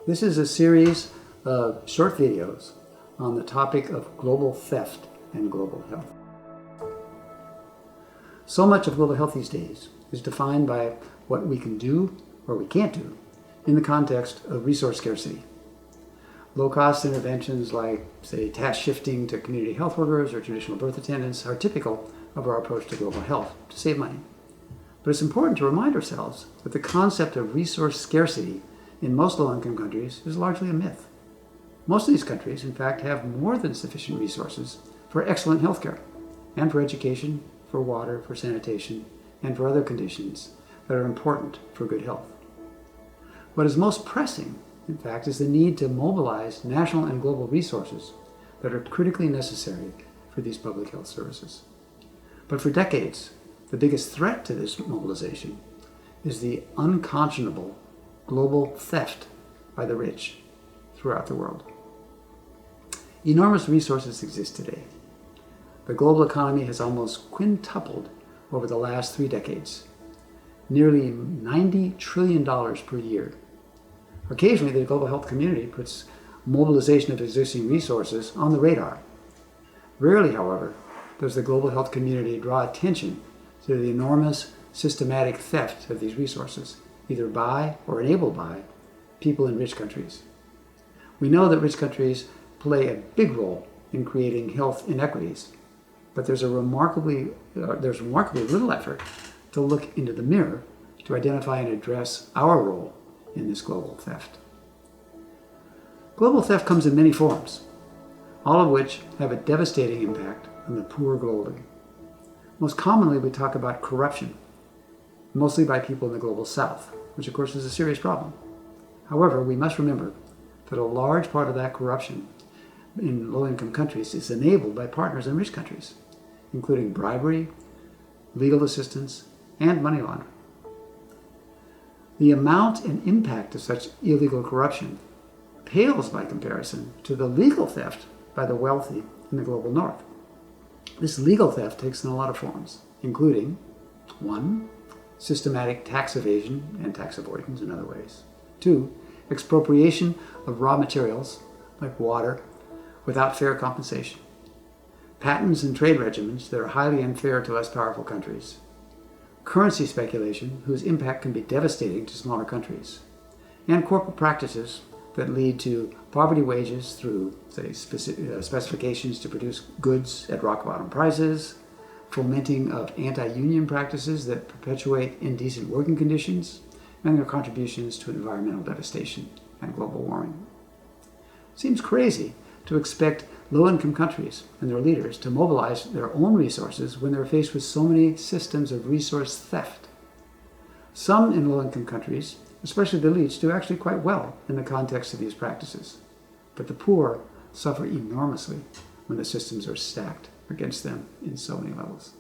This is a series of short videos on the topic of global theft and global health. So much of global health these days is defined by what we can do or we can't do in the context of resource scarcity. Low-cost interventions like, say, task shifting to community health workers or traditional birth attendants are typical of our approach to global health to save money. But it's important to remind ourselves that the concept of resource scarcity in most low-income countries is largely a myth. Most of these countries, in fact, have more than sufficient resources for excellent healthcare and for education, for water, for sanitation, and for other conditions that are important for good health. What is most pressing, in fact, is the need to mobilize national and global resources that are critically necessary for these public health services. But for decades, the biggest threat to this mobilization is the unconscionable global theft by the rich throughout the world. Enormous resources exist today. The global economy has almost quintupled over the last 3 decades, nearly $90 trillion per year. Occasionally, the global health community puts mobilization of existing resources on the radar. Rarely, however, does the global health community draw attention to the enormous systematic theft of these resources, either by or enabled by people in rich countries. We know that rich countries play a big role in creating health inequities, but there's remarkably little effort to look into the mirror to identify and address our role in this global theft. Global theft comes in many forms, all of which have a devastating impact on the poor globally. Most commonly, we talk about corruption, mostly by people in the global south, which of course is a serious problem. However, we must remember that a large part of that corruption in low-income countries is enabled by partners in rich countries, including bribery, legal assistance, and money laundering. The amount and impact of such illegal corruption pales by comparison to the legal theft by the wealthy in the global north. This legal theft takes in a lot of forms, including 1. Systematic tax evasion and tax avoidance in other ways. 2. Expropriation of raw materials like water without fair compensation. Patents and trade regimens that are highly unfair to less powerful countries. Currency speculation whose impact can be devastating to smaller countries. And corporate practices that lead to poverty wages through, say, specifications to produce goods at rock-bottom prices, fomenting of anti-union practices that perpetuate indecent working conditions, and their contributions to environmental devastation and global warming. It seems crazy to expect low-income countries and their leaders to mobilize their own resources when they're faced with so many systems of resource theft. Some in low-income countries, especially the elites, do actually quite well in the context of these practices, but the poor suffer enormously when the systems are stacked against them in so many levels.